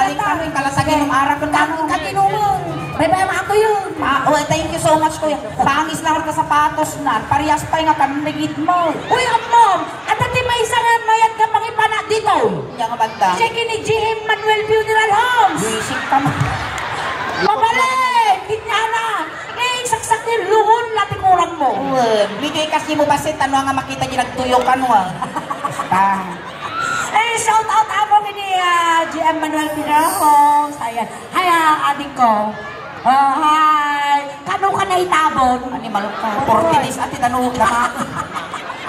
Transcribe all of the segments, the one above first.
Aling kano yung kalasagin ng arak ng kano. Katinungan. Bye-bye mga ako yun. Well, thank you so much, kuya. Pangis lang ka sapatos na. Parehas pa yung kanigit mo. Uy, mom! At ati may isang mayat ka pang ipana dito. Yang banda. Check ni GM Manuel Funeral Homes. Wisik ka mo. Pabalik! Ginyana! Eh, saksak ni luhon natin kurang mo. Bigay kasi mo basit. Ano nga makita niya nagtuyok ka no. Basta. Eh, shout out ako ni GM Manuel Funeral Homes. Ayan. Hi, adik ko. Hi! Kano ka na itabon? Ani malok ka. 40 days at itanong na.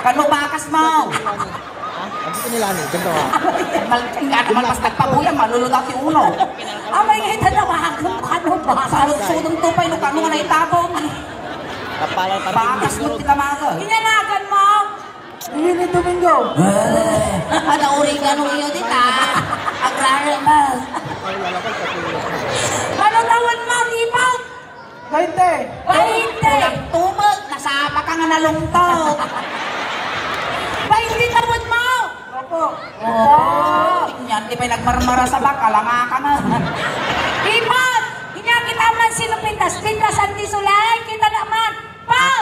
Kano bakas mo? Sabi ko nila ni, ganito ka. Nga naman mas nagpabuyan, malulod at yung uno. Amay nga itanawagan kano ba? Salud-sudong tupay no kano nga na itabong. Bakas mo tinamaga. Inanagan mo? Hindi ni Domingo. Panauring ganong iyo dita. Agraran mo. Ano tawan mo, ipaw? 20. Tumag, nasapa ka nga nalungtog. 20 tawad mo? Opo. Yan, di pa nagmarmara sa bakal, nga ka nga. Ipot! Kita man sino pintas. Pintasan di sulay. Kita naman. Pau!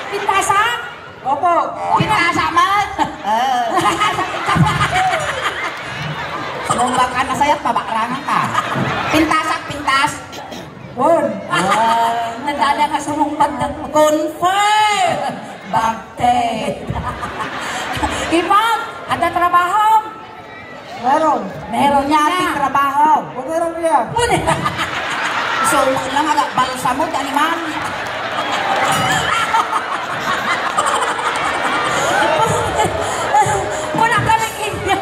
Pintasa? Opo. Pintasa man? Sumumba ka na sa'yo, pabarangan ka. Pintasak, pintas. Word. Nadala ka sa mong bandang. Confirm! Bakte. Ipot! Ada trabaho? Meron niya ating trabaho. Meron niya. So, lang agak balsa mo, taniman. Kuna ka lang inya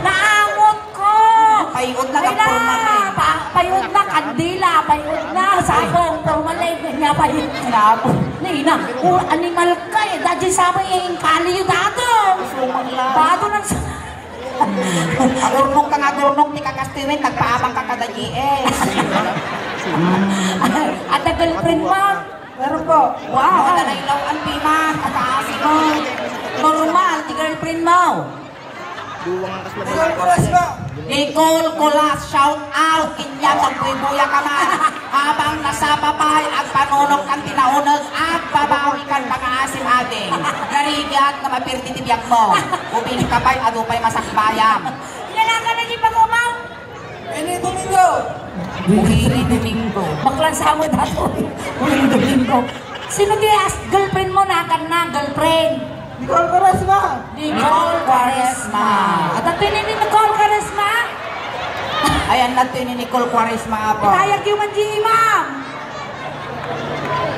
naangot ko. Payod na ka formalin. Payod na, kandila, payod na. Sabong, formalin, niya payod. Nina, animal ka eh. Dahil sabay yung kaliyo dato. Bato ng... Agurnong ka nga, agurnong ni kakastiwin, nagpaabang ka kada GS. At the girlfriend mo? Meron po. Wow, nanailaw ang piman, kakaasi mo. Normal, di girlfriend mo. Nicole Colas, shout out, kinyang magbubuya ka man. Habang nasa babae at panunok kang tinaunag at babawi kang pang-aasim ading. Narigat na mapirtitibyak mo. Ubinig ka pa'y adupay masakbayam. Ilan ka na di pag-umaw? Ini Domingo. Buhiri Domingo. Baklansa mo dato. Buhiri Domingo. Sino di girlfriend mo na girlfriend? Nicole Quaresma. Nicole Quaresma. At ito ni Nicole Quaresma? Ayan nato ni Nicole Quaresma po. Payag yung manji, ma'am.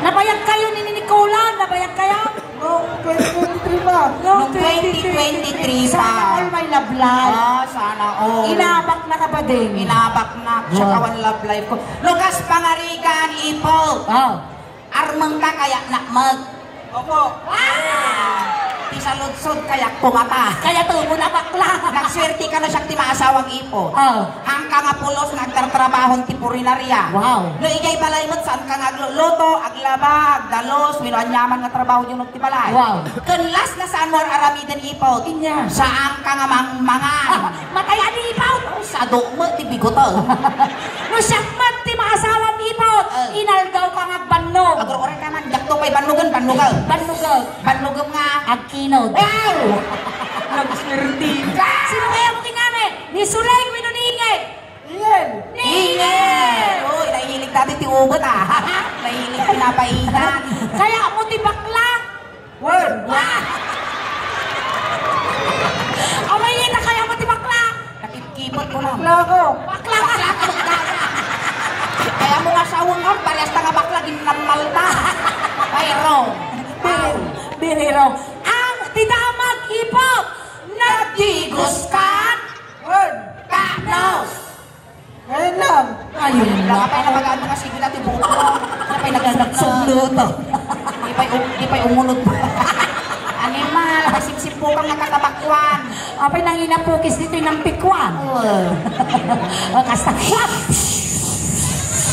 Napayag kayo ni Nicola? Napayag kayo? Noong 2023 pa. Noong 2023 pa. Sana all may love life. Sana all. Inabak na ka ba din? Inabak na. Siya kawan love life ko. Lugas pangarigan, ipo. Armang ka kaya nakmag. Opo. Tisaludsod kaya pumata. Kaya to, muna bakla. Nagswerte ka na siyang timaasawang ipo. Hangka nga pulos, nagtartrabahon ti purinarya. Wow. No, igay balay mo, saan ka nga luto, aglabag, dalos, minuanyaman nga trabaho yung ti balay. Wow. Kunlas na saan mo aramiden ipo. Inya. Saan ka nga mangan. Mataya ni ipaw. Sa mo, ti bigoto. No, siyakmat ti maasawang ipaw. Inalgaw ka nga bannog. Agro-ore ka man, jakto pa'y banugan, banugaw. Bannugaw. Banugaw nga. Agkinod. Wow! Nagswerte ka! Sino kaya mo kinami? Ni Sulay, Winuningay. Ningel! Ningel! Uy, nahihilig dati ti ugot Nahihilig pinapainan. Kaya mo ti bakla. Word! Amay na kaya mo ti bakla. Nakikipot ko lang. Bakla ko. Bakla ko. Kaya mo nga sawang nga, parehas na nga bakla, ginamal ta. Pero, Biriro. Ang tidamag ipot. nagdigos ka? Word! Kanos! Ngayon lang. Ayun Wala ka pa'y nabagaan mga sige natin buko ko. Wala pa'y nagsuglot. Di pa'y umunod pa. Animal, kasipsip po kang nakatabakwan. Apay nang inapukis dito yung pikwan. Kasta.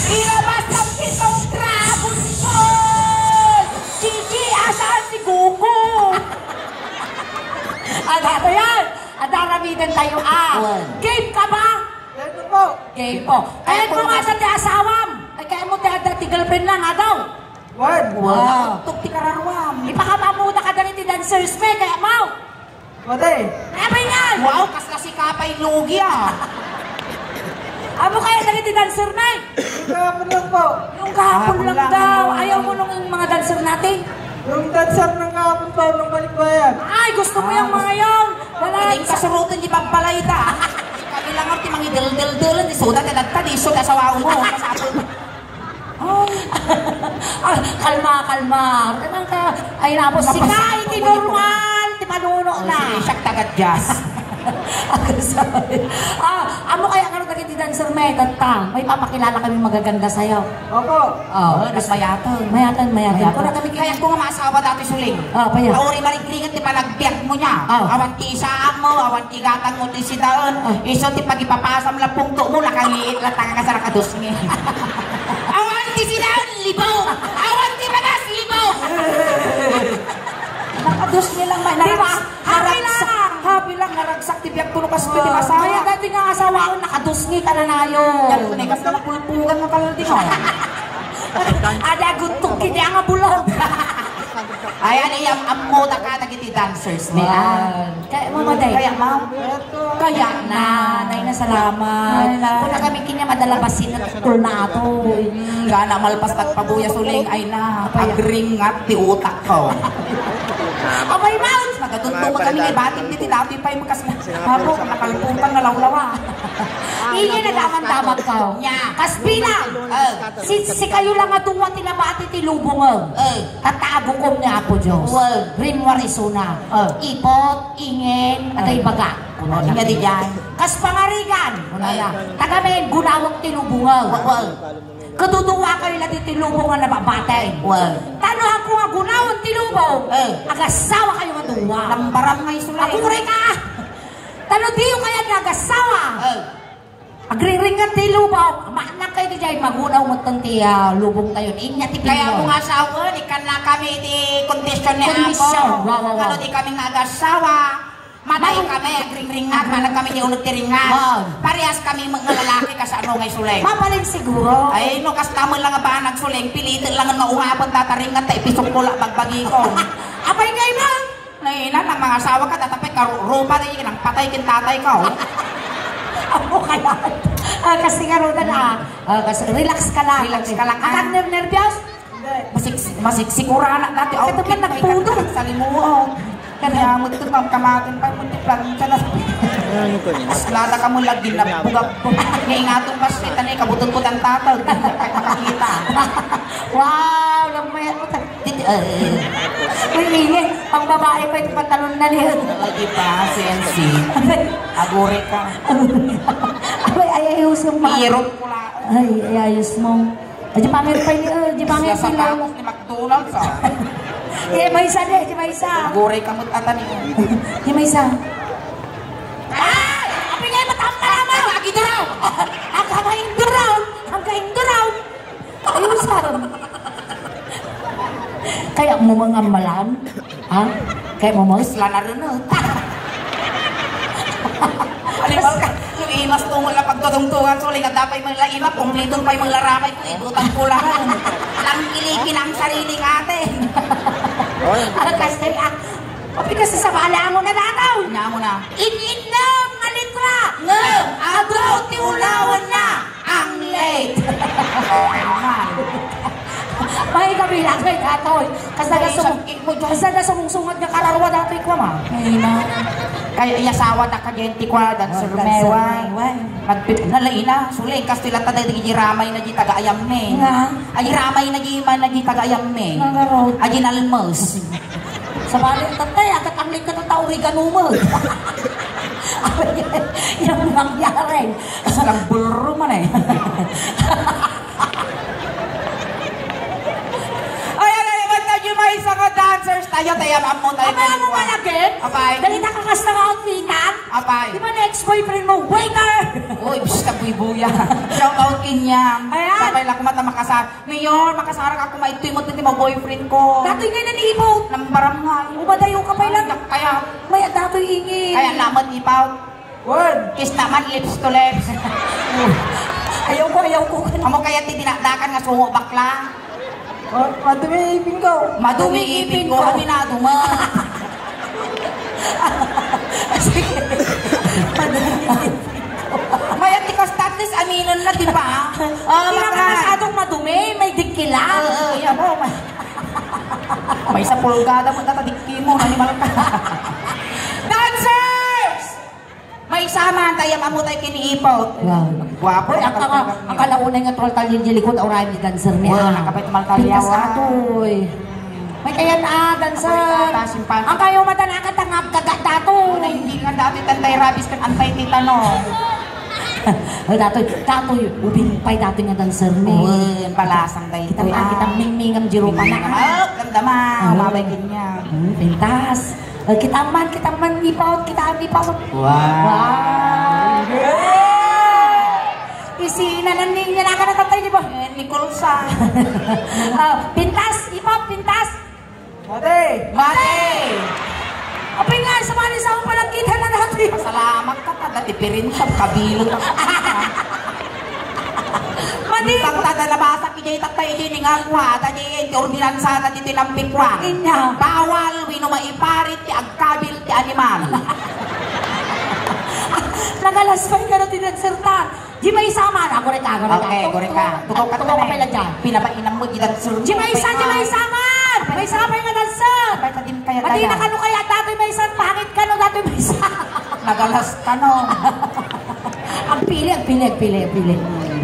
Ilabas ang pitong Dragon Gigi, asaan si Goku? Adato yan! aramidan tayo Game ka ba? Ito po. Game po. Kaya mo nga sa ti asawam. Ay kaya mo ti girlfriend na nga daw. Word. Wow. Tuk ti kararwam. Ipakamamuda ka dali ti dancers me, kaya mau. Mate. Abay nga! Wow, kasla si Kapay Lugi Amo kaya dali ti dancer me? Kahapon lang po. Yung kahapon Kahapon lang lang, daw. ano? Ayaw mo nung mga dancer natin. Yung dancer ng kahapon po, nung balikbayan. Ay, gusto mo yung mga yon. Wala. Hindi kasurutan di pagpalayta. Kami lang ang timang idel-del-delan. Di suda tinagta, di suda sa wao mo. Kasapon. Kalma. Tanang ka. Ay, napos. Sika, iti normal. Ti panuno na. Sige, siyak tagat jazz. Amo kaya ka naging ti dancer me, tata. May papakilala kami magaganda sa'yo. Opo. Mayatan. Mayatan. Kung kami Kaya ko nga maasawa dati suling. Paya. Auri mariglingan ti panagbiyak mo niya. Awan ti isaan mo, awan ti gatang mo ti sidaon. Iso ti pagipapasam lang pungto mo, nakaliit lang tanga ka sa nakadus niya. Awan ti sidaon, libaw! Awan ti bagas, libaw! Nakadus niya lang man. Di ba? Happy lang, naragsak ti biyak tulo kas pwede Kaya masaya. dati nga asawa ko, nakadusngi ka na nayo. Yan po na, kas na napulpugan mo kalal di mo. Ada guntung kini nga bulog. Ayan, iyam amoda ka nagiti dancers ni Kaya mamaday. Kaya ma'am. Kaya na, nay na salamat. Kung na kami kinya madalabasin na tukul na ato. Gana malpas nagpabuya suling ay na agring at ti utak ko. Okay, Mounts! Nagaduntong kami ngay bating ti tinapi pa yung makas na habo ka nakalputan na lawlawa. Iyan na daman-damag ka. Kaspina! Si kayo lang nga tunwa tinabati ti lubong. Tatagong niya po Diyos. Rimwa Rizuna. Ipot, ingin, atay baga. Nga di dyan. Kas pangarigan. Tagamin, gunawag ti lubong. Kaduduwa kayo na ti lubong na nababatay. Tanohan ko nga gunawag ti lubong. Agasawa kayo nga duwa. Lambaram ngay sulay. Agure ka! Tano diyo kaya nagasawa. Agring-ringan ti lubong. Maanak kayo di dyan. Magunaw mo ti lubong tayo. Inya ti Kaya mo nga asawa, ikan na kami di kondisyon ni Kondisyon. Apo. Kano di kami nag-asawa. Matay kami, agring-ringan, manag kami di unag tiringan. Parehas kami mga lalaki kas ano ngay sulay. Mapaling siguro. Ay, no, kas tamon lang ba nagsuling, pilitin lang ang maungapon tataringan, tayo pisok ko lang bagbagi ko. Apay kayo na? Nailan, ang mga asawa ka, tatapay ka, rupa na yun, ang patay kin tatay ka. Ako kaya. Kasi nga roda na. Relax ka lang. Relax ka lang. Akang nervyos? Masiksikura na natin. Ito man nagpudo. Salimuot. Kaya mo dito kamakin pa, mo tiplang siya na. Lada ka mo lagi na bugab. Ngayon nga itong kasi, tanay, kabutod ko ng tataw. Makakita. Wow! Lamaya mo. Uy, ingin. Pang babae pa yung pantalon na niyan. Lagi pa, sensi. Agure ka. Ay, ayos yung mga. Irot ko lang. Ay, ayos mo. Di pangit pa yun. Di pangit Sa sila. tapos ni McDonald's, Di may isa di. Di may isa. Agure ka mo tatani. Di may isa. Ay! Api ngayon matama naman! Lagi daw! Ang kamaing duraw! Ang kaing duraw! Ayusan! Kaya mo mga malam? Ha? Kaya mo mga Isla na rin, Alibal ka, yung imas tungol na pagtutungtungan, so ligat dapat yung mga imas, kumplitong pa yung mga laramay ko, ibutang ko lang. Lang kiligin ang sariling atin. kasi kasi sa bahala mo na dataw! Nya mo na. Ininom nga litra! Ngam, agaw ti ulawan na ang late. May gabi lang kay datoy. Kasi na sumungsungat nga kararwa datoy ko ma. Kaya iyasawa na kagenti kwa dan sa rumewa. Nalaina, suling kastila taday di ramay na di taga-ayam me. Ay ramay na di man na di taga-ayam me. Ay nalmos. Sa balik tatay, agad ang likat ng tao rigano mo. Yung nangyari. Lang bulro man eh. Ay, ano naman na yung may isa ka dancers tayo, tayo, amo tayo. Abay mo malagin? Abay. Dali nakakas na outfitan? Abay. Di ba na-ex-boyfriend mo? Waiter! Uy, bista buy-buya. Shout out kinyam. Ayan. Sabay lang kumata makasar. Mayor, makasarang ako maitoy mo ito mo boyfriend ko. Datoy nga naniibaw. Nang barangay. Umadayo ka pa lang. Kaya, May datoy ingin. kaya naman ipaw. One. Kiss naman, lips to lips. Ayaw ko. Amo kaya tinadakan nga sungo bakla. Madumi ipin ko. Madumi ipin ko, aminado mo. Sige. May atikas tatlis, aminon na, di ba? Hindi naman masyadong madumi. May dikila. Yan mo. May sa pulgada mo, tatadikki mo, nanimal ka. Dancers! May sama, tayo mamutay kiniipot. Guwapo. Ang kalaunay nga troll talin di likod oray ni dancer niya. Wow, nakapit maltalyawa. Pintas atoy. May kaya na dancer. Tasimpan. Ang kayo matanakan tangap kagat dato. Hindi nga dati tantay rabis kan antay titano. Datoy ubing pay dato nga dancer ni. Uwan, palasang tayo. Kita mingmingam jiro pa na. Ganda ma, mabay ganyan. Pintas. Kita man ipaw, kita ipaw. Wow. Isi nanan niya na natatay di ba? Nicolsa. Pintas, ipaw, pintas. Mate. Mate! Apay nga, samali sa akong palang kita na natin. Pasalamat ka pa, dati pirintab, kabilot ang Madi! Pag tadalabasa kijay tatay din nga kuha, tadi ordinansa tadi tinampikwa. Inya. Bawal, wino maiparit, ti agkabil, ti animal. Nagalasfay ka na tinagsertan. Di may sama na, gore ka. Okay, gore ka. Tukaw ka Tukaw ka pala dyan. Pinapainam mo, ilang sur. Di may isa, May sama nga dancer. Sabay ka din kaya Madi na kano kaya, dato'y may isa. Pangit ka no, dato'y may isa. Nagalas ka no. Ang pili.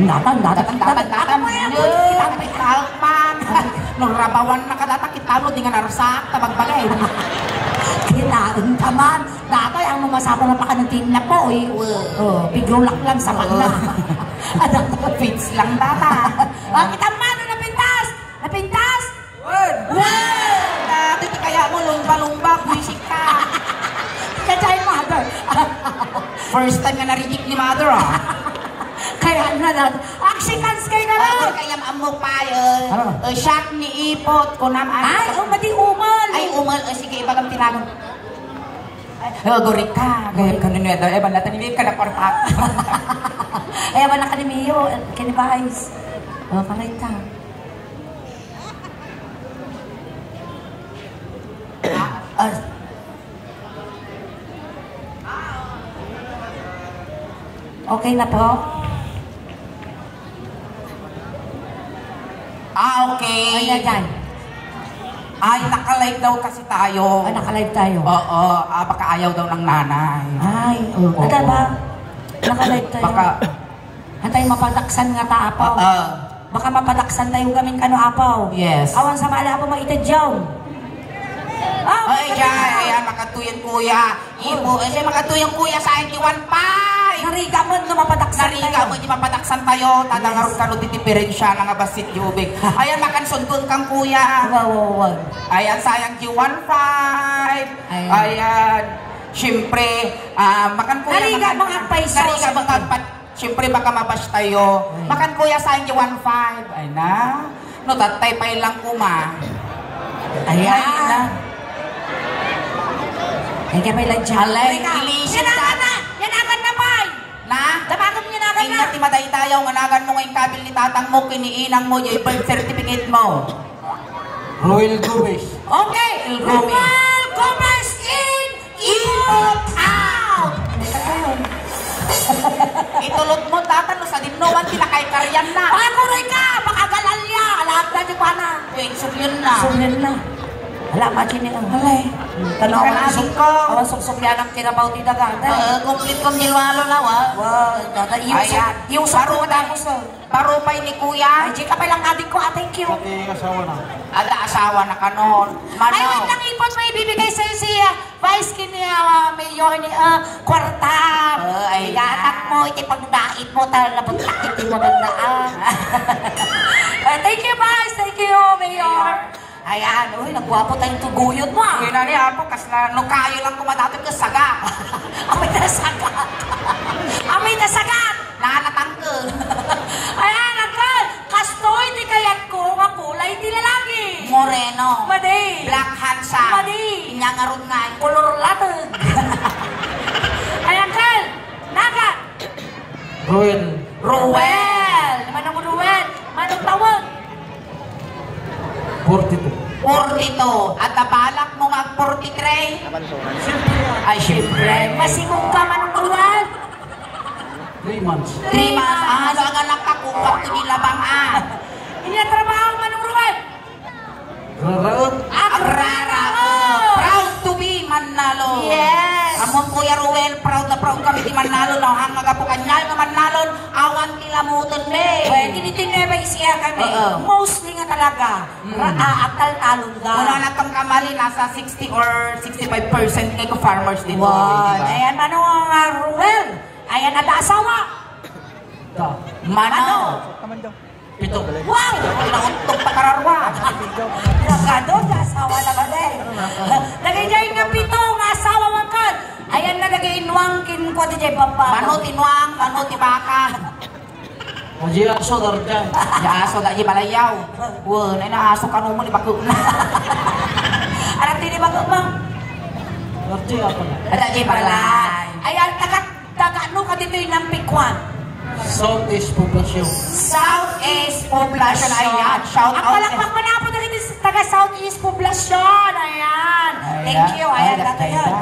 Datan. Kitang pikalman. Nung rabawan na kadata, kita mo, di nga narusak, tabagbagay. Kailangan taman. Dato'y ang mamasama na pakanuntin na po. Bigulak lang sa magna. Fits lang data. Kita mano napintas. Wow! Dati kaya mo lumba-lumba, buisik ka. Kaya mother. First time nga narinig ni mother, ah. Kaya na. Actions kayo na lang. Kaya mo pa, shock ni ipot ko naman. Ay, madi umal. Ay, umal. Sige, ibagam tinagon. Gorik ka. Gayab ka nila. Eban natin, hindi ka na portak. Ay, eban na ka ni Mio. Kanibais. Pakit ka. Okay na po? Okay. Ay, dyan. Ay, nakalive daw kasi tayo. Ay, nakalive tayo. Oo, baka ayaw daw ng nanay. Ay, Ada ba? Nakalive tayo. Baka, Antay mapadaksan nga ta, apaw. Baka mapadaksan tayo gamin kano, apaw. Yes. Awan sa mala po maitadyaw. Ay, ayan, makatuyan kuya. Ibo, siya makatuyan kuya sa akin, iwan pa. Nariga mo no mapadaksan Nariga mo, di mapadaksan tayo. Tadangarot ka no, ditiperensya na nga basit jubig. Ayan, makansundun kang kuya. Wow. Ayan, sayang G15. Ayan. Siyempre, makan kuya. Nariga mga paiso. Nariga mga siyempre, baka mabas tayo. Makan kuya, sayang G15. Ay na. No, tatay pa ilang kuma. Ayan. Ay, kapay lang dyan. Alay, ilisip ka. Yan akan na, Pai. Na? Dapagan mo yan akan na. Ingat, imaday tayo. Nganagan mo ngayong kabil ni tatang mo, kiniinang mo, yung birth certificate mo. Royal Gomez. Okay. Royal Gomez in, ipot out. Itulot mo, tatan, sa dinuwan, tinakay karyan na. Pakuroy ka, makagalalya. Alam na di pa na. Wait, subyan na. Sumyan na. Hala, makin niya. Halay. Tanaw ka namin ko. Awan suksok yan ang kinabaw di dagan. Complete kong nilwalo na, wa? Wow, tata, yung saro na ako sa. Parupay ni kuya. Ay, ka pa lang adik ko, thank you. Pati asawa na. Ada asawa na kanon. Ay, wait lang, ipot, may ibibigay sa'yo siya. Vice kini, mayor ni, kwarta. Ay, gatak mo, iti pagdait mo, talabot takit mo nagdaan. Thank you, Vice. Thank you, Mayor. Ayan, uy, nagwapo tayong tuguyod mo. Uy na niya po, kasla no kayo lang kumadatog ka saga. Amoy na sagat. Amoy na sagat. Nanatangke. Ayan, Uncle. Kastoy, di kayat ko nga kulay di lalaki. Moreno. Madi. Black handsome. Madi. Inyangarod nga. Kolor latag. Ayan, Uncle. Naga. Ruel. Ruel. Manong Ruel. Manong tawag. 42. 42. At nabalak mo mag 43. Ay, syempre. Masigong ka, Manong Ruel. 3 months. 3 months. Ah, so ang anak ka kukwak to nilabang Hindi na trabaho, Manong Ruel. Raraot. Proud to be Manalo. Yes. Amon Kuya Ruel, proud na proud kami di Manalo. Nauhan magapo kanyal nga Manalo. Awan kilamutan me. Well, tinitingnan ba isiya kami? Mostly nga talaga. Akal talon ka. Wala na tong kamali, nasa 60 or 65% kayo farmers dito. Wow. Ayan, Manong Ruel. Ayan, ada-asawa. Da. Mano. 7. Wow! Pinauntog pa kararwa. Nagado, asawa na ba din? Nagay nga pito, nga asawa man ka. Ayan na nag-iinwangkin ko di baba. Mano tinuang, mano tibaka. Maji aso darjan. Ya aso da di balayaw. Wah, na aso kanumo di baku. Anak tini bago mang. Darji apa? Ada di balay. Ayan, taga-ano ka dito yung nampikwan. Southeast Poblacion. Southeast Poblacion. Ayan, shout Ang out. palakpak pa na po na taga Southeast Poblacion. Ayan. Thank you. Ayan, dato yun.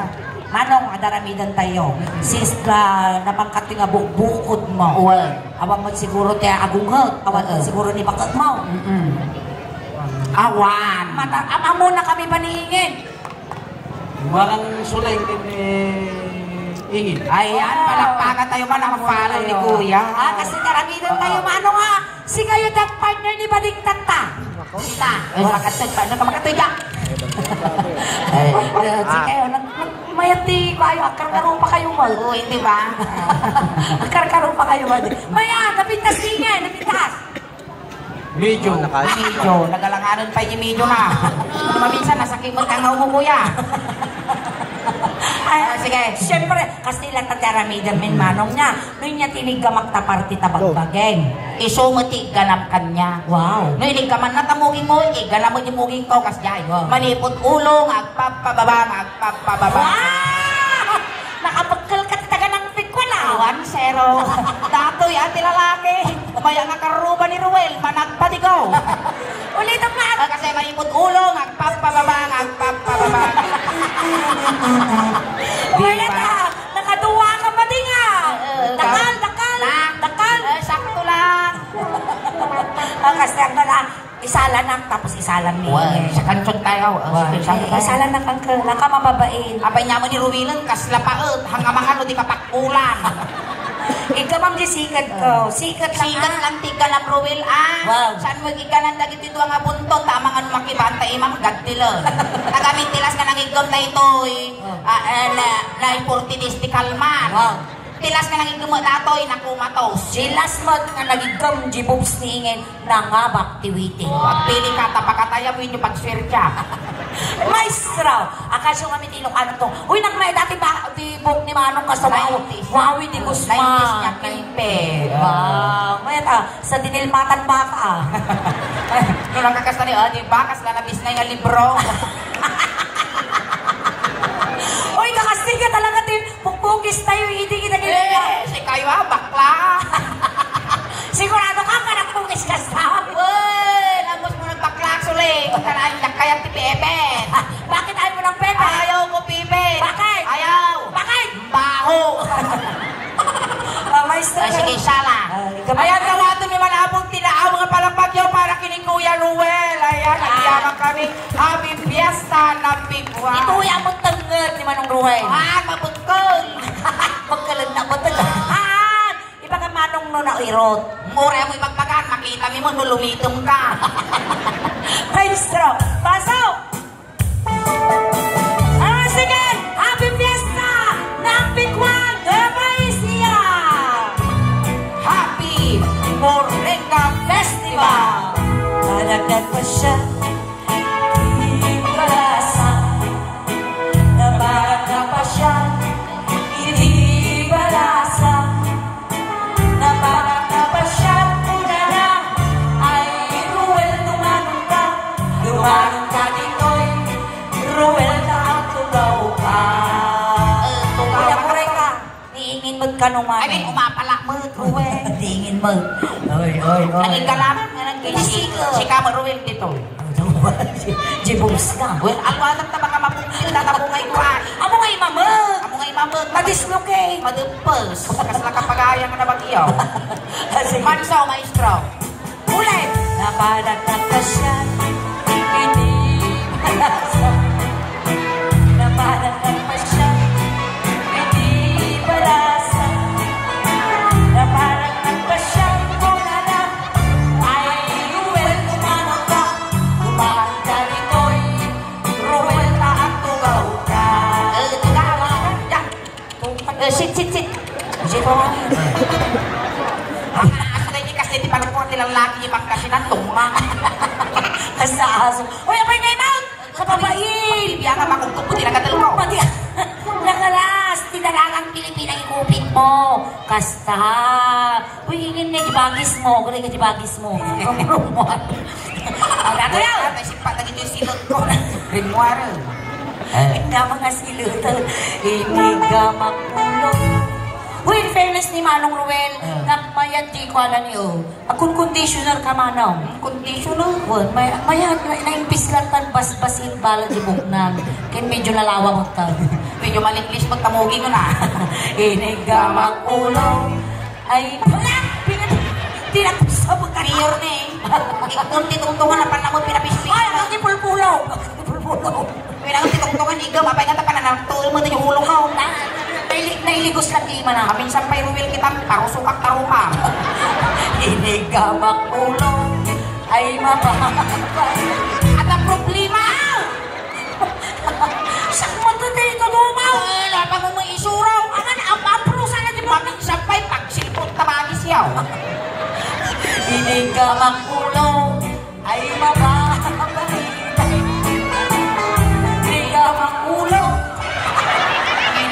Manong, adaramidan tayo. Since napangkat nga bukbukod mo. Well. Awan mo siguro tayo agungag. Awan mo siguro ni bakit mo. Awan. Ama muna kami panihingin. Marang suleng din ingin. Ayan, palakpakan tayo man ang follow ni Kuya. Kasi karamidan tayo, mano nga. Si kayo dag partner ni Bading Tata. Sila. Ay, makatid pa. Nakamakatid ka. Si kayo, mayati kayo. Akar-karo pa kayo mal. Oo, hindi ba? Akar-karo pa kayo mal. Maya, napintas din nga. Napintas. Medyo. Medyo. Nagalanganan pa yung medyo na. Maminsan, nasakimot kang mo, Kuya. Ay, sige. Siyempre, kasi lang tagaramidan min manong niya. Noon niya tinigamak ta party tabagbageng. Isumati ganap kanya. Wow. No, hindi ka man natamugin mo, ganap mo dimugin ko, kasjay. Malipot ulong, agpapababa, agpapababa. Wow! Nakapagkal ka taga ng pikwala. 1-0. Datoy, ati lalaki. Maya nga karuba ni Ruel, managpatigaw. Ulit ang mat. Kasi malipot ulong, agpapababa, agpapababa. Kaya na, nakaduwa ka ba din nga? Dakal, dakal, dakal. Sakto lang. Kasi ang na, isalan na, tapos isalan ni. Sa kanson tayo. Isalan na kang nakamababain. Abay niya mo ni Ruwilan, kasla paot, hanggang mga no di kapakulan. Ikaw ma'am di sikat ko. Sikat lang. Sikat lang tika na Ruwil, Wow. Saan mo giganan dagit ito ang apunton, tamang ano makibanta imang gadtilon. Tagamit tilas ka nang igom na ito, na importinis ti kalman. Wow. Tilas ka nang igom na ito, nakumatos. Silas mag nga nagigam jibobs ni ingin nangabak tiwiting. Pagpili ka, tapakataya mo yung pagswirtya. Maestro, akasyo kami tilok ano to. Uy, nagmay dati ba di buk ni Manong kasabaw. Wawi di Guzman. 90s niya kilpe. Wow, may sa dinilmatan ba ka? Nung lang kakasta ni di ba? Kasla na bis na yung libro. Uy, kakastig ka talaga din. Pukpukis tayo, hindi kita gilala. Si kayo bakla. Sigurado ka ka nagpukis ka sa Uy, lambos mo nagbaklak sulit. Kanain na kaya ti Pepe. Bakit ayaw mo ng Pepe? Ayaw ko, Pepe. Bakit? Ayaw. Bakit? Baho. Maestro. Ay, sige, sala. Ayan, nawato ni Malabong tinaaw mga palapagyo para kining Kuya Ruel. Ayan, nagyaman kami. Happy Fiesta ng Bigwa. Ito yung mo tanggad ni Manong Ruel. Mabutkol. Pagkalag na ko tanggad. Iba ka Manong no na irot. Mura mo ipagpagan, makita mo no lumitom ka. Maestro, pasok! Sige! Happy Fiesta ng Bigwan! Evaisia! Happy Morenga Festival. Malagdag pa siya Paano man? Ay, umapala mo, Ruel. Dingin mo. Oy, oy, oy. Naging galaman nga lang kay si Kama Ruel dito. Jibus na. Well, ang walang na baka mapungkil na tabungay ko ay. Amo ngay mamag. Amo ngay mamag. Madislocate. Madempes. Kasi nakapagayang na bagyaw. Manso, maestro. Ulit. Napadagdag ka siya. Hindi malasa. Napadagdag pa siya. Hindi malasa. Napadagdag pa siya. Kung alam ay Ruel kumanong ka. Kumahan ka rito'y Ruel na ang tugaw ka. Tugaw ka. Yan. Sit. Sit po. Ang aso na hindi kasi di palupon nilang lagi yung pagkasi ng tunga. Sa aso. Uy, abay na imaw! Sa babae! Biya nga makugtog mo tinagadal mo. Pati, nakalas, tinalangang Pilipinang ikupit mo. Kasta. Uy, ingin na ibagis mo. Kaya ka ibagis mo. Kamurumon. Ang gato yaw. May simpat na dito yung silot ko. Grimoire. Nga mga silutan. Iniga makulong. Uy, in fairness ni Manong Ruel, nagmayat di ko alam niyo. Akong conditioner ka, Manong. Conditioner. Well, mayat, naimpis lang tan bas-basit bala di buknan. Kaya medyo nalawa mo tan. Medyo maliklis magtamugi ko na. Iniga makulong. Ay, wala! Tinapos sa Mayor na eh. Ikon titungtungan na panamon pinapispin. Ay, ang ipulpulaw! Ipulpulaw! Pinang titungtungan igam. Apay nga tapanan na tuloy mo na yung ulong ka. Nailigos lang di man na. Kaming sampay Ruel kita. Parusukak tarumam. Iniga makulong. Ay, mababay. At ang problema. Sak mo to dito, dumaw! Wala pa mo may isuraw. Ang aprusa na di mo. Kaming sampay pagsilpot tabagis yaw. Iniga makulong. Ay, mababay. Iniga makulong.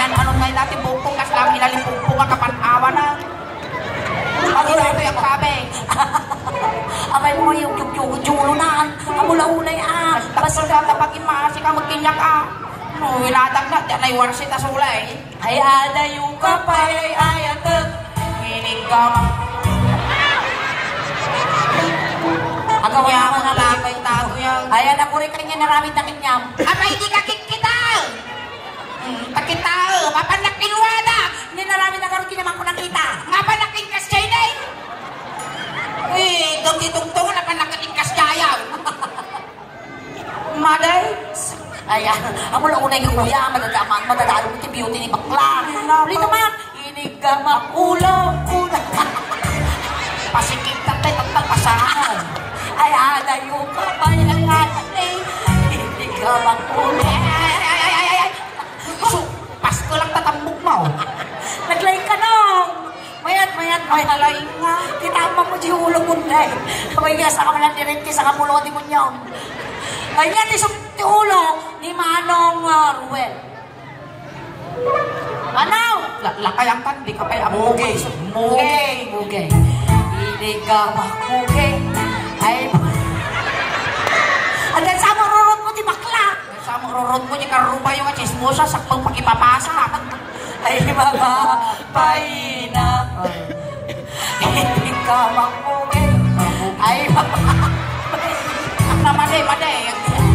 Anong ngayon natin bukong kas lang hinalimpugpong ang kapanawa na. Pagino ito yung kabe. Abay mo yung julo na. Amula-ulay ah. Basta ka kapag imasi ka magkinyak ah. No, iladag na. Diyan ay warsit na sulay. Ay ada yung kapay ay ayatag. Hinig ka. Agaw Kaya na mo mga nalagay tago yan. ayan ako rin kanya naramit na kinyam. Abay, hindi ka kikita. Takita. Mapanakin wala. Hindi naramit na karoon kinyaman ko nakita. Mapanakin kas chinay. Eh, doon ditungtong na panakin kas jaya. Maday. Ayan, amula-unay yung kuya, madadalo ko ti beauty ni bakla. Ulit naman, inig ka makulong. Pasikip tatay tatang pasahan. Ay, ada yung kapay ay atay. Inig ka makulong. Ay. So, Pasko lang tatambok mo. Naglay ka nung. Mayat. Ay, halay nga. Kitama mo di ulo mo na eh. Kamay nga sa mga landirin sa kamulo di mo niyo. Ay nga ti ulo ni Manong Ruel. Manaw! Lakay ang kan, di ka pa'y amugay. Mugay. Hindi ka makugay. Ay, hanggang sa marurot mo di bakla. Sa mo rorot mo, di ka rupa yung chismosa, sakpang pagipapasa. Ay, mababay na. Hindi ka makugay. Ay, mababay. Maday.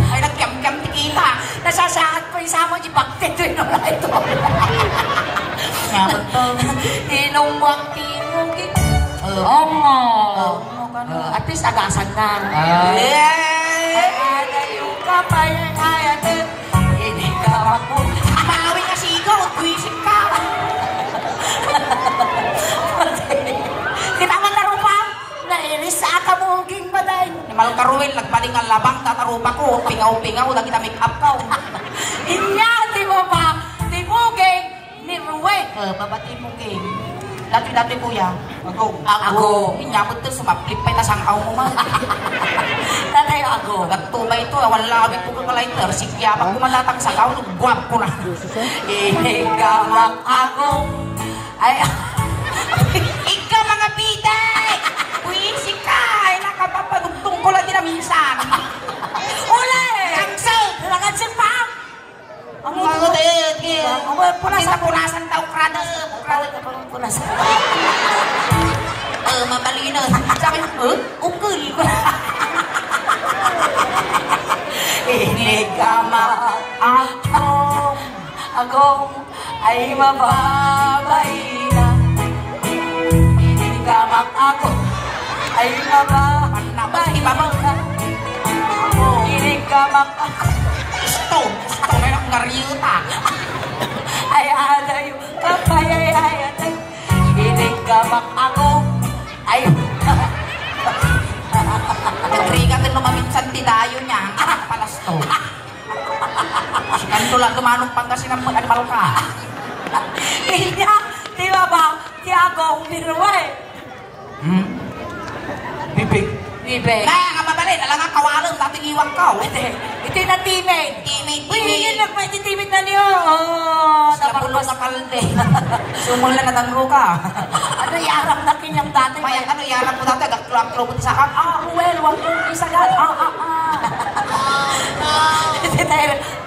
Ay, nagkiam-kiam tikita. Nasasaat pa isama di bakte ito yung wala ito. Inumwang tinugin. At least agasan na. Ay, ada yung kapay ang ayatid. Hindi ka makugay. Amawi ka sigaw, tuwisip ka. Kinaman na rupa. Nairis sa akamuging baday. Malong ka Ruel, nagbaling ang labang, tatarupa ko, pingaw-pingaw, lagi na make-up ka. Inya, di mo ba? Di muging ni Ruel. Babati mo, King. Dati kuya. Ako. Inyamot to, sumaplip pa itas ang aw mo man. Tatay ako. Nagtumay ito, wala awit po ka lighter. Sikya pa kumalatang sa kaw, guwap ko na. Inigamang ako. Ay, Ikaw mga biday! Uwisik ka! Ay, nakapapadugtong ko lang din na minsan. uli! Cancel! Nakansel pa! Ang Ang mga dayot, Punasan. punasan tao krada. Punasan. mabalino. Sabi, ukul ko. Inigamak ako ay mababay na. Inigamak ako ay mababay na. Inigamak ako. Gusto na yung ngaryuta. Ay adayo kapayayayatay. Inigamak ako ay nagrigat din lumaminsan di dayo niya. Palas to. Ganito lang tumanong pangkasinan mo animal ka. Kaya, di ba ba? Tiago, umirway. Bibig. Bibig. Kaya nga mabali, nalang ang kawalan, dating iwang ka. Ito yung na-teammate. Teammate. Uy, yun lang pa teammate na niyo. Napulong sa kalde. Sumula na tangro ka. Ano, yarap na kinyang dati. Kaya ano, yarap ko dati, agak-club buti sa kang, Ruel, wag mo isa yan.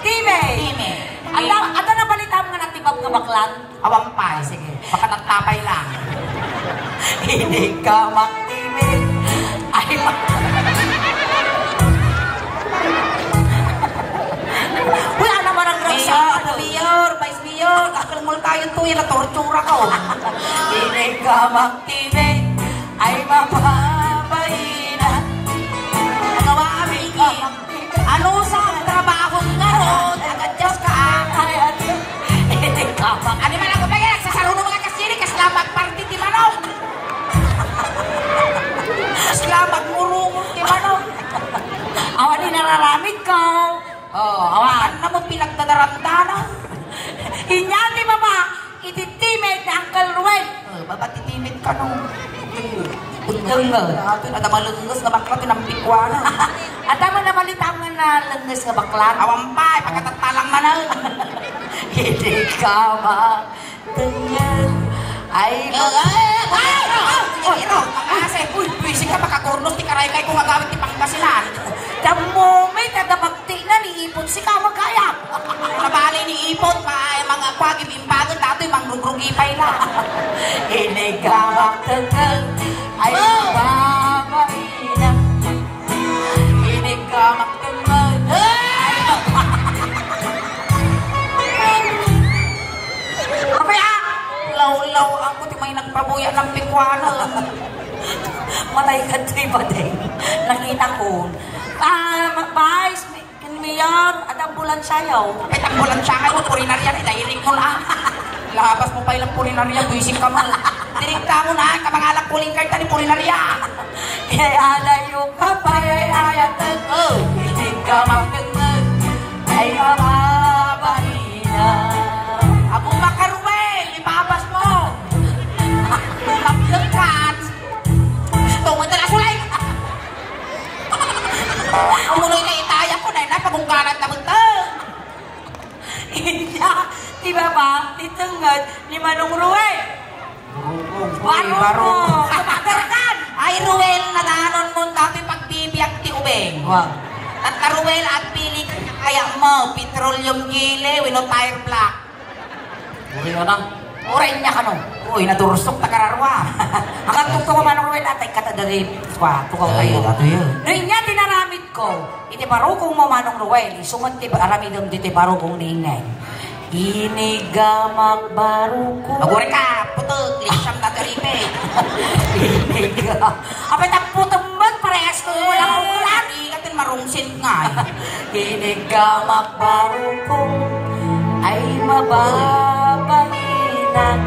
Teammate. Ano na balita mo nga natibab nga baklan? Awampay. Sige. Baka nagtapay lang. Hindi ka mag-teammate. Ay, wala naman ang grasa. Mayor, Vice Mayor, kakalmul tayo tuya na tortura ko. Hindi ka mag-teammate. Ay, mababay na. Nagawa kami. Ano sa trabaho nga ron? Nag-adjust ka. Hindi ka mag-teammate. Ano man ako ba yan? Nagsasaro ng mga kasiri, kasla magparty di manaw. Kasla magmurungon di manaw. Awan din nararamid ko. Awan na mo pinagdadaramdanan. Hinyati mama, iti-teammate na Uncle Ruel. Babatitimid ka nung. Udang nga. At malungos na bakla, tinampikwa na. At tama na balita mo na langas nga baklan. Awampay, pagkatatalang manal. Hindi ka magtanyan. Ay, Ito, kasi, busy ka, makakurnos, di karay-kay kung magamit ni Pangasinan. the moment na dabagti na niipon si kamagayap. Nabali ni Ipon, mga kwagib imbagan, dato'y mangrugrugipay na. Hindi ka magtanyan. Ay, babay na. Hindi ka magtanyan. Kapaya, law-law ako, di may nagpabuya ng pikwana. Matay ka to'y ba din? Nakita ko. Vice, Mayor, at ambulansya yaw. Eh, tambulan siya kayo, purinarya, dairig mo na. Labas mo pa ilang purinarya, buising ka mo. Dirigta mo na, kamangalang puling karta ni purinarya. Kaya layo ka pa, ayayatan. Hindi ka magtangan. Ay, mababay na. Ako makaruel, ibabas mo. Kapagkat. Gusto mo ito na sulay. Umuloy na itaya ko na, napagungganan na munta. Di ba ba? Ditungad ni Manong Ruel. Barong. Kumagarkan. Ay, Ruel, nadanon mo dati pagbibiyag ti ubeng. Wag. At Ruel, at pili kaya mo, petroleum gili, wino tire black. Uri na lang. Uray niya ka no. Uy, nadurusok na kararwa. Ang tukto ko Manong Ruel atay katadari. Tukaw tayo. Noy niya dinaramid ko. Iti barugong mo Manong Ruel. Isuman ti aramidong diti barugong niingay. Inigamak barugong. Maguri ka, puto, klisham na taripe. Inigamak. Apay taputambag parehas ko. Walang ulan. Ikatin marungsin nga. Inigamak barugong ay mababay na.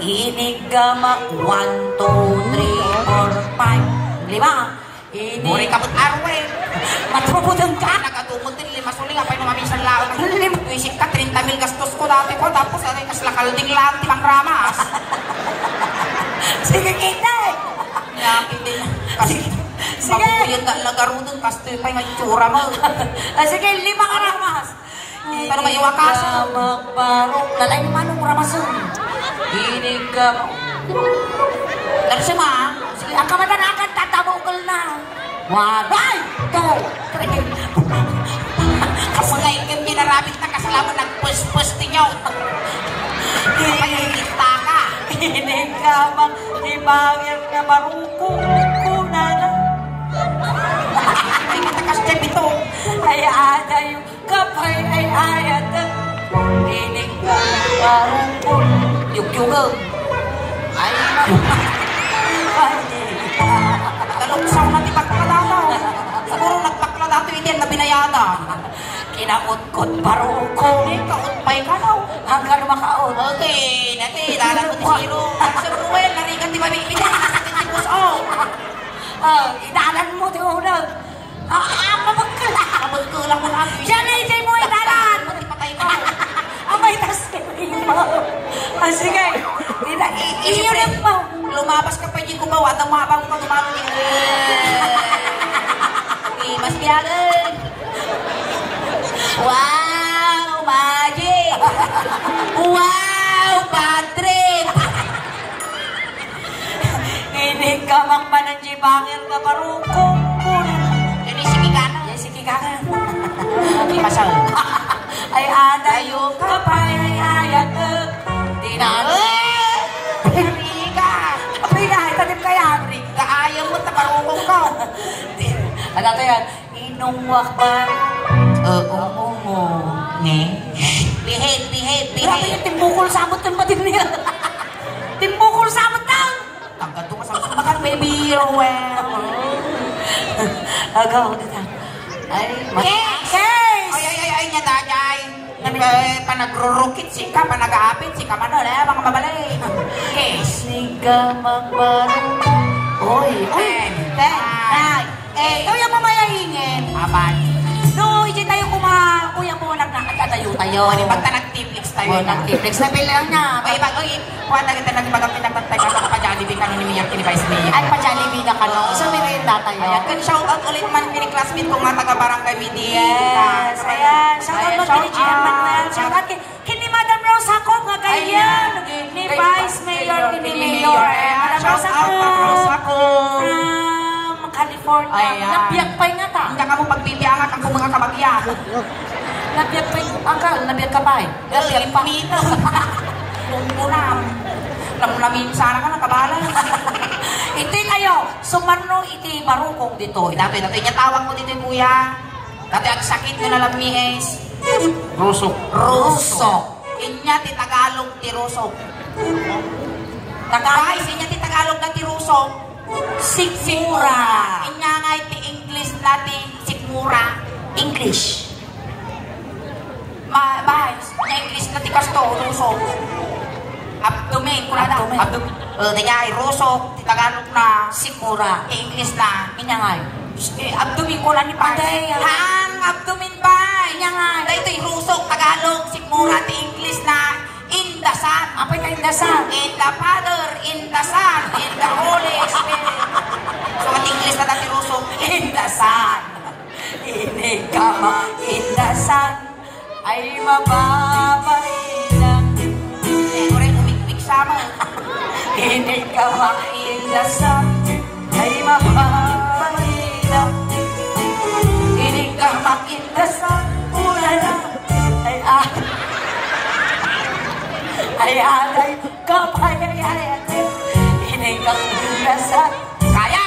Inigamak 1, 2, 3, 4, 5, 5. Muri ka put arwe. Matubudang ka. Nagatumod din lima suling apay no mamisan lao. Wisik ka 30,000 gastos ko dati ko tapos ay kaslakal ding lang timang ramas. Sige kita. Yakin din. Kasi Sige. Yung lagaro dun kastoy pa yung itsura mo. Sige 5 ramas. Pero may iwakaso. Inigamak barong. Lalay ni Manong Ramason. Inigamak. Pero siya ma. Sige, ang kamadanakan tatabukal na. 1, 2, 3. Kasi nga yung ginarabit na kasalaman nagpus-pus ninyo. Hindi pa yung kita ka. Hinig ka mang ibangir na marukong kunan. Ay, katakas dyan ito. Ay ada yung kapay ay ayat. Hinig ka marukong yugyugang. Ay, taluksaw na di pagkakadataw. Siguro nagpakladataw hindi na binayada. Kinakutkot barukong. Kautpay ka daw. Hanggang makaon. Okay, nati, dalang ko ni Siro. Sir Ruel, narikan di ba bibili? Tipos, oh. Idalan mo di unang. Mabagkala. Mabagkala mo lang. Diyan ay mo idalan. Mati patay ka. Amay tas kayo mo. Sige. Iyon mo. Lumabas ka pa yung kumawa. At ang mahabang pa tumawag. Okay, mas biyagan. Wow, magic. Wow, bad trip. Hindi ka magpananjibangil ka marukong kunan. Yan yung sikikana. Yan sige ka. Hindi masal. Ay ada yung kapay ay ayat. Dinalo. Rika. Pinay, tanim kaya. Rika, ayaw mo taparukong ka. Ano ito yan? Inungwak ba? Oo. Ne? Behave, behave, Grabe behave. yung timbukol samot ng patin niya. Timbukol samot lang! Tangkad to ka sa makan, baby. Well. Agaw, dito. Ay, Case! Ay, niya dajay. Panagrurukit si ka, panag-aapit si ka, mga mabalay. Case. Siga magbarong. Oy, ikaw yung mamayahingin. Apan. No, hindi tayo kuya mo lang nakatatayo tayo. Ano ba nag-tiplix tayo? Nag-tiplix na bilang niya. Oy, kuha na kita nag-ibagang pinagtantay ka sa pa-Jollibee ka ni Mia Kinivice Mia. Ay, pa-Jollibee na ka, no? So, merienda tayo. Ayan, kan shoutout ulit man kini classmate kong nga taga-barangay Midi. Yes, ayan. Shoutout mo kini Gian Manuel. Shoutout kini Madam Rosa ko, nga kayan. Ni Vice Mayor, ni Mayor. Madam Rosa ko. From California. Ayan. Nabiyak pa nga ta. Hindi ka mo pagbibiyangat ang mga kabagyan. Nabiyak pa yung angkal. Nabiyak ka pa eh. Nabiyak pa. Bunam. Lamin sana ka nakabalay. Iti kayo. Sumarno iti barukong dito. Dati niya tawag mo dito kuya. Dati ang sakit mo na lang ni Ace. Rusok. Rusok. Inya ti Tagalog ti Rusok. Tagalog. Inya ti Tagalog na ti Rusok. Sikmura. Inya nga iti English na ti Sikmura. English. Bahis. Inya English na ti Kasto. Rusok. Abdomen. Kula na. Abdomen. Niya ay Rusok. Ti Tagalog na Sikmura. English na. Inya nga. Abdomen ko lang ni Paday. Hang abdomen ba? Inya nga. Dahil ito'y Rusok, Tagalog, Sikmura, ti English na Indasan. Apa yung indasan? In the Father, in the Son, in the Holy Spirit. So, at English na dati Rusok, Indasan. Inig ka indasan ay mababay lang. Ito rin, umikmik sama. Inig ka indasan ay mababay lang. Inig ka indasan ulala ay alay kapay ay inig ka indasan. Kaya!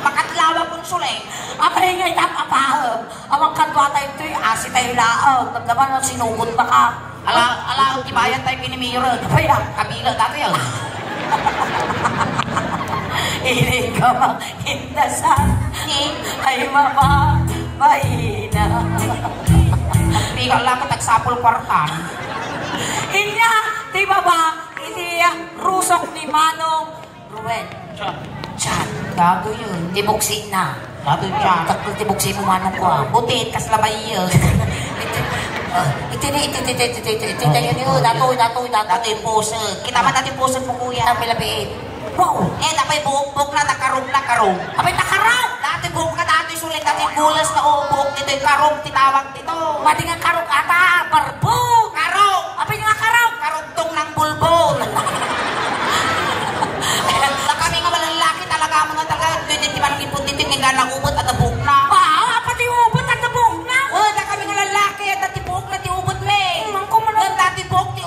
Makatlawa kong sulay. Apay ngay napapaham. Amang kadwa tayo ito'y asi tayo laang. Nagdaman ang sinugod na ka. Ala, tibayan tayo kinimiro. Kaya, Kabila dati yun. inig ka indasan ay mapapahina. Hindi ka lang tagsapol kwartan. Inya, di ba ba? Hindi rusok ni Manong Ruel. Chan. Gago yun. Tibuksin na. Gago siya. Takot tibuksin mo Manong ko ah. Butit, kaslamay yun. Iti yun yun. Datoy. Dati yung puso. Kita man natin puso mo kuya. Ang pilabiin. Wow! Tapay buhok na, nakarong. Apay takaraw! Dati buhok na dati sulit, dati gulas na buhok dito yung karong, titawag dito. Mati nga karong ata, barbog! Karong! Apay nga karong! Karugtong ng bulbol. Na kami nga malalaki talaga, mga talaga, hindi man ipon dito, hindi nga nangubot at nabuhok na. Pati ubot at nabong na! Na kami nga lalaki at dati buhok na tiubot me. Mang kumalang. Dati buhok ti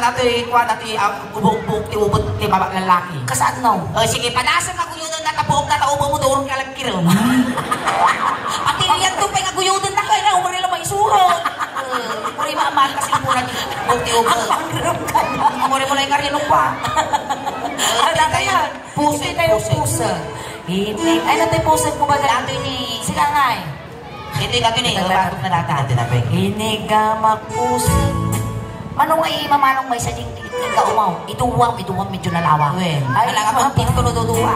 nato ikuha nato ubog-ubog ti ubod ti babak lalaki. Kasaan no? Sige, padasang kaguyudan na kabuog na taubo mo doon ka lang kiro. At yan to pa yung kaguyudan na kayo na umari lang maisurot. Umari maaman kasi muna ti ubog. Umari mo lang yung karinong pa. Ano yan? Puso tayo puso. Hindi. Ay, natin puso ko ba dito ni sila nga eh. Hindi ka ito ni. Batok na natin. Hindi ka magpuso. Manong ay mamanong may sa ding ka umaw. Ituwang medyo nalawa. Ay, alam ka bang tinutunuduwa.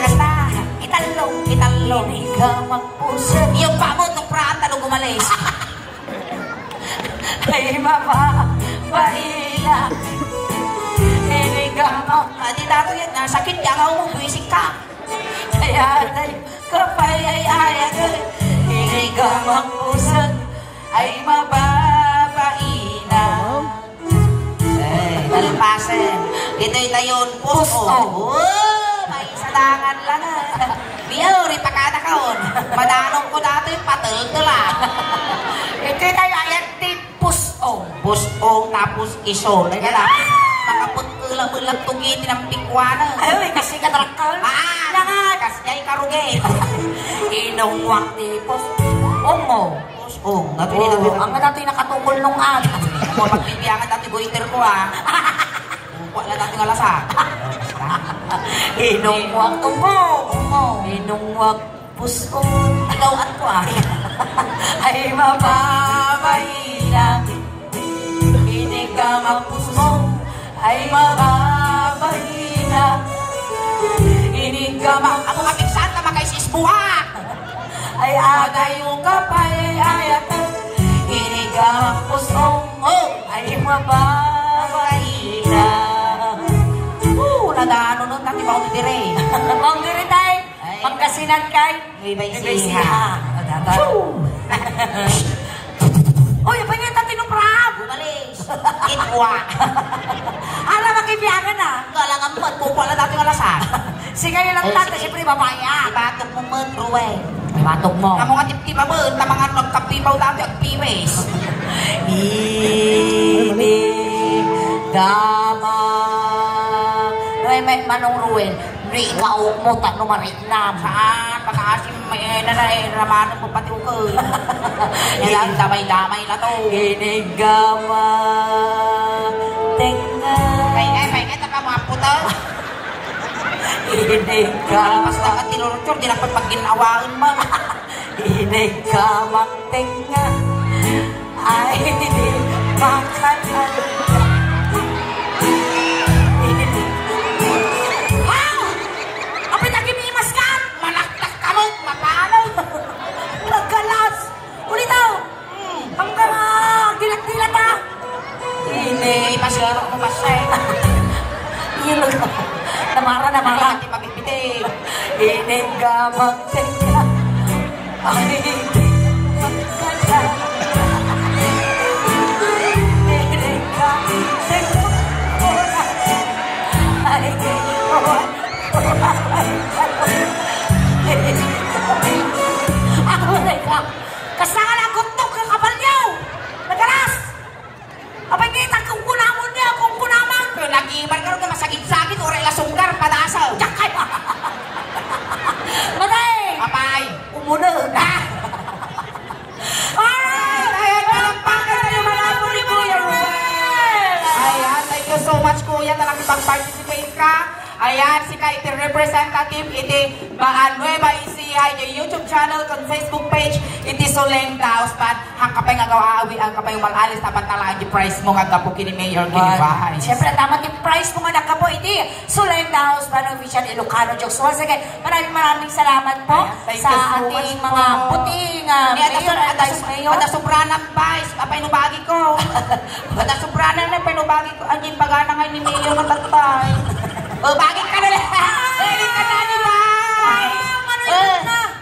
Kasta, italong. Hindi ka magpuso. Yung pamot ng praan talong gumalis. Ay, mama, bahila. Hindi ka magpuso. Di dato yan, sakit ka nga umubuisik ka. Kaya tayo kapayayaya. Hindi ka magpuso. Ay, mababaina. Talpasen. Dito'y tayon, puso. May sadangan lang. Biyori, pakata kaon. Madanong ko dati, patul-tula. Ito'y tayo ayan, puso. Puso, tapos iso. Lagi na, makaputula-bulang tugi, tinampikwana. Ay, kasi katrakal. Kasi ay karugi. Inong wakti, puso. Ongo. Puso, natuloy Ang natin nakatungkol nung aga. Pagbibiyangan dati buiter ko wala dati nga lasak. Inungwag mo. Inungwag puso. Agawat ko Ay mababahina. Hindi ka magpuso. Ay mababahina. Hindi ka Ako kapiksan ka makaisisbuha. Ay agayong kapayayat. Hindi ka magpuso. Ay mababahina. Nagano nun, dati ba ako dire? Mong dire tayo. Pagkasinan kay. Ibay siha. Uy, apa niya tati nung prab? Bumalis. Itwa. Alam, makibiyagan Galang ang mat, pupala dati nga lasak. Sige yun lang tati, siyempre babae Ibatok mo mat, ruwe. Ibatok mo. Kamu nga tip-tipa mo, tamangan nagkapipaw dati ang piwes. Hindi gama. May manong ruwen. Ri kaok mo, tanong maritnam. Saan? Pagkasim may naraman mo pati ko. Yan, damay-damay na to. Ginigama. Tenga. May tapa mga puto. Ginigama. Mas dapat tinurutyor, di dapat pag ginawaan mo. Ginigama. Tenga. Ay, makanan. Hindi, pasigaro ko pasay. Yun lang. Namara. Hindi mapipitig. Inigamang tenga. Ay, hindi magkala. Inigamang tenga. Ay, ako na ikaw. Kasangan ang gutok ng kapal niyo. Nagaras. Apay kita kung kunamon niya, kung kunaman. Pero nag-iibar ka rin ka masagit-sagit, oray lasunggar, padasaw. Jakay pa. Matay. Apay. Umunod. Alright. Ayan, palampakan na yung mga ni Kuya Ruel. Ayan, thank you so much Kuya, talagang pag-participate ka. Ayan, si Kaiti representative, iti Nueva Ecija, yung YouTube channel, kan Facebook page, iti Soleng Dauspan, hang kapay nga gawaawi, ang kapay malalis, tapat talaan yung price mo nga gapo kini Mayor Ginibahay. Siyempre, tama yung price mo nga nakapo, iti Soleng Dauspan, official Ilocano Jokes. Once again, maraming salamat po sa ating mga puting Mayor and Vice Mayor. Ada sobranan Vice, kapay nubagi ko. Ada sobranan na pinubagi ko, anjing pagana nga ni Mayor matatay. Bagay ka na lang. Bagay ka na ni Vice.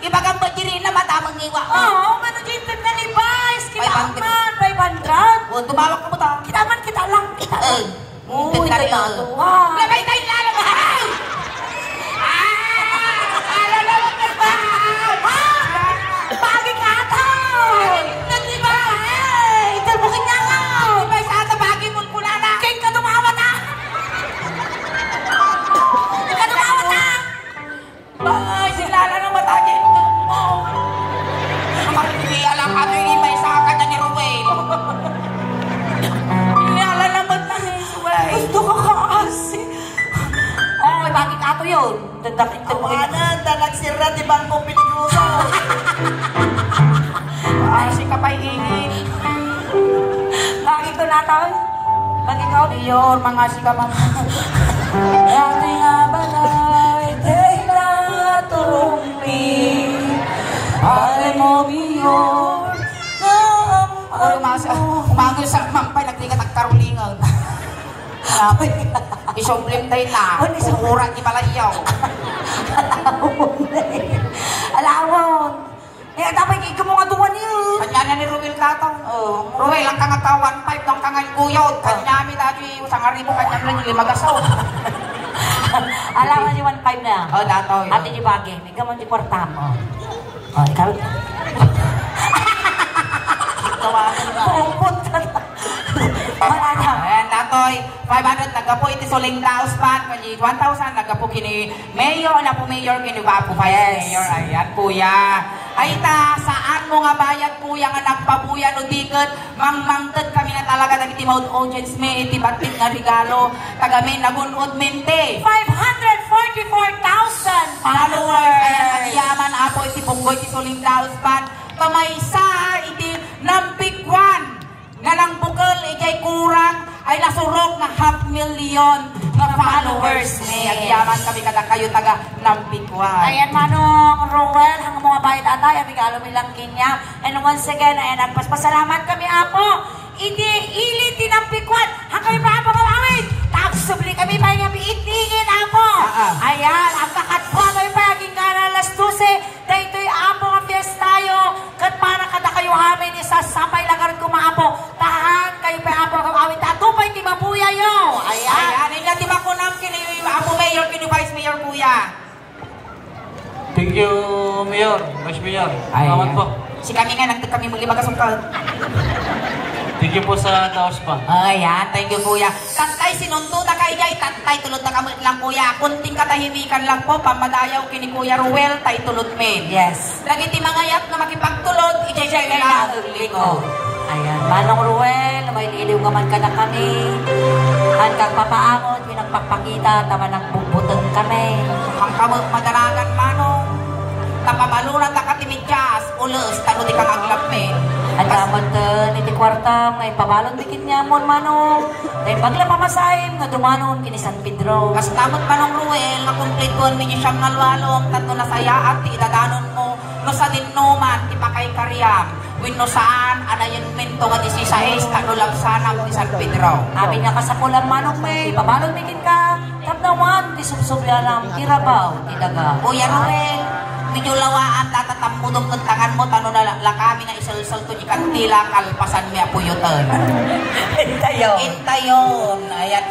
Iba kang bajiri na matamang iwa. Oo, manujipin na ni Vice. Kinaman, 500. Tumawag ka mo ta. Kitaman, kita lang. Kita lang. Uy, tayo natuwa. Labay tayo lalabay. Lalabay ka ba? Bagay ka ata. Nagdi ba? Talbukin niya ka. Vice ata bagay mo kulala. Kaya ka Tawanan, nagsira di bangko piniguso. Ay, si kapay ingin. Bakit ito natin? Bakit ikaw? Mayor, mga si kapay. Dati nga balay, tela tumpi. Ay mo, Mayor. Umagos sa mampay, nagtigat ang karulingan. Isublim tayo na. Umurat ni Malayaw. Alawon. Eh, dapat ikaw mga duwan niyo. Kanya na ni Ruel katong. Ruel, ang kangata 1.5 ng kangan kuyod. Kanya namin dati, usang aribo, kanya lang yung limagasaw. Alawon ni 1.5 na. Datoy. Ate ni Bagay, may gamon di kwarta mo. Ikaw. Tawagan ba? Pumpot ka na. Wala na. Ayan, datoy. 500 nagapo iti suling daos pan. Kanyi 1,000 nagapo kini mayor na po mayor kini ba po vice mayor. Ayan, kuya. Ay ta, saan mo nga bayad kuya nga nagpabuya no diket mangmangted kami na talaga nag iti mount audience me iti batit nga regalo tagamin nagunod mente 544,000 followers. Ayan, nagyaman apo iti punggoy iti suling daos pan. Kamaysa iti nampikwan nga nang bukal ijay kurang ay nasurok na 500,000 nga followers ni agyaman kami kada kayo taga nampikwan. Ayan manong Roel, hang mga bayad atay, amigalo milang kinya. And once again, ayan, nagpaspasalamat kami apo. Idi ili tinampikwan, hang kami pa apo kawawid. Tapos subli kami pa nga biitingin apo. Ayan, ang kakatwa kami pa aging gana alas 12. Daytoy apo nga fiestayo. Kat para kada kayo amin isa sapay lagar kumaapo. Tahan kayo pa apo kawawid. Tatupay ti mabuya yo. Ayan. Ayan, ina di ba ko nam kini apo mayor kini vice mayor kuya. Thank you, Mayor. Vice Mayor. Salamat po. Si kami nga nagtag kami muli magasungkal. Thank you po sa daos pa. Ayan, thank you kuya. Tantay sinundo na kay jay, tantay tulod na kamot lang kuya. Kunting katahimikan lang po, pamadayaw kini Kuya Ruel, tay tulod men. Yes. Lagi ti mga yap na makipagtulod, ijay jay na uliko. Ayan, Manong Ruel, may iliw naman ka na kami. Hanggang papaangot, pinagpapakita, tama nang bubutang kami. Ang kamot madarangan manong, napamalunan na katimidyas, ulos, tano di kang aglap men. At kamot niti kwarta, may pabalon dikit niya mo, Manong. Dahil pagla pamasahin, nga dumanon kini San Pedro. Kas tamot Manong Ruel, nga kumplituan mi ni siyang nalwalong, tatno na saya at ti idadanon mo, no sa dinnuman, ti pakay karyam. Wino saan, anayin minto nga 16, tano labsanang ti San Pedro. Abi nga kasapulan, Manong, may pabalon dikit ka. Tapnawan, ti subsubyalam, ti rabaw, ti daga. Kuya Ruel, medyo lawaan tatatamudong ng tangan mo, tano na kami nga isalsal to di kantila, kalpasan mi apuyutan. Intayon. Intayon. Ayan.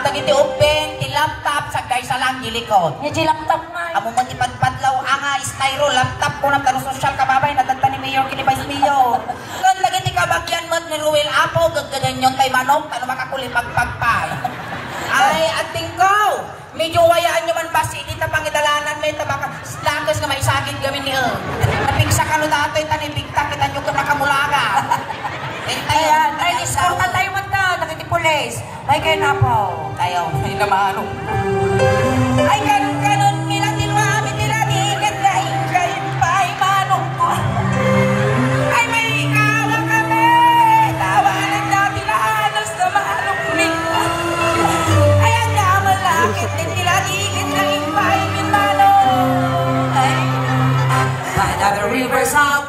Tagiti upeng, ti laptop, sa guys lang gilikot. Medyo laptop nga. Amo man ipadpadlaw, anga, styro, laptop ko ng tanong social kababay, natanta ni Mayor, kini Vice Mayor. Kan lagi ti kabagyan mo ni Ruel Apo, gaggadan yung kay Manong, tano makakulipagpagpay. Ay, ating ko. Medyo wayaan nyo man basi, di ta pangidalanan may tabaka slanggas nga may sakit gamin ni napingsa ka no datoy tanibigta kita nyo ka nakamulaga. Ayan, ay iskorta tayo man na, nakitipulis. Ay kayo na po. Tayo, may namanong. Ay, ganun nilang tinwami nila ni ganda ingay pa ay manong ko. Ay, may ikawa kami. Tawanan natin na alas na manong nito. Ayan nga malakit din nila digit na ingay ni manong. Ay, by the rivers of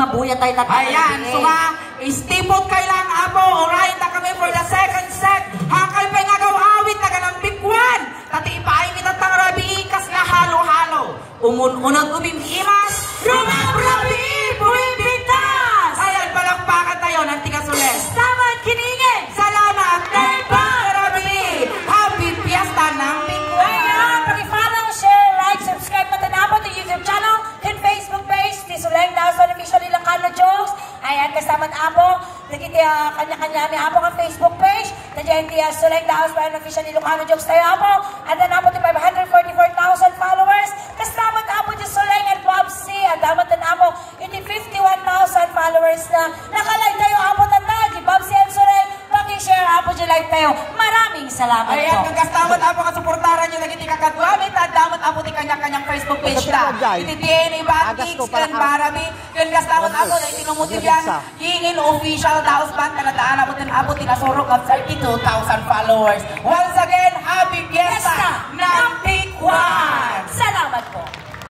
mabuya tayo na tayo. Ayan, so nga, istipot kay lang abo, alright, na kami for the second set. Hakay pa nga gaw awit, taga ng bigwan. Tati ipaay kita tang rabi, ikas nga halo-halo. umununag umimimas, rumabrabi, bumibitas! Ayan, palakpakan tayo ng tigasules. Salamat kiningin! Salamat, Neba! Marami! Happy Fiesta ng Pingwa! Ayan, pag-follow, share, like, subscribe matanapot yung YouTube channel and Facebook page ni Suleng Dawson Official Ilocano Jokes. Ayan, kasama Apo, nagiti kanya-kanya ni Apo ang Facebook page. Nandiyan ti Suleng Dawson Official Ilocano Jokes tayo Apo. At Apo ti 544,000 followers. Kasama Apo ti Suleng and Bobsy. At damat Apo, iti 51,000 followers na nakalike tayo Apo tanda. Di Bobsy and Suleng, paki-share Apo di like tayo. Maraming salamat po. Ayan, kastamat Apo kasuportaran nyo nagiti kakadwamit. At damat Apo ti kanya-kanyang Facebook page na. Iti DNA Bandits, kan marami. Kan kastamat Apo na itinumutin yan. Ingin official daos band. Kanadaan Apo tinasurok of 32,000 followers. Once again, happy Fiesta ng Pingwa!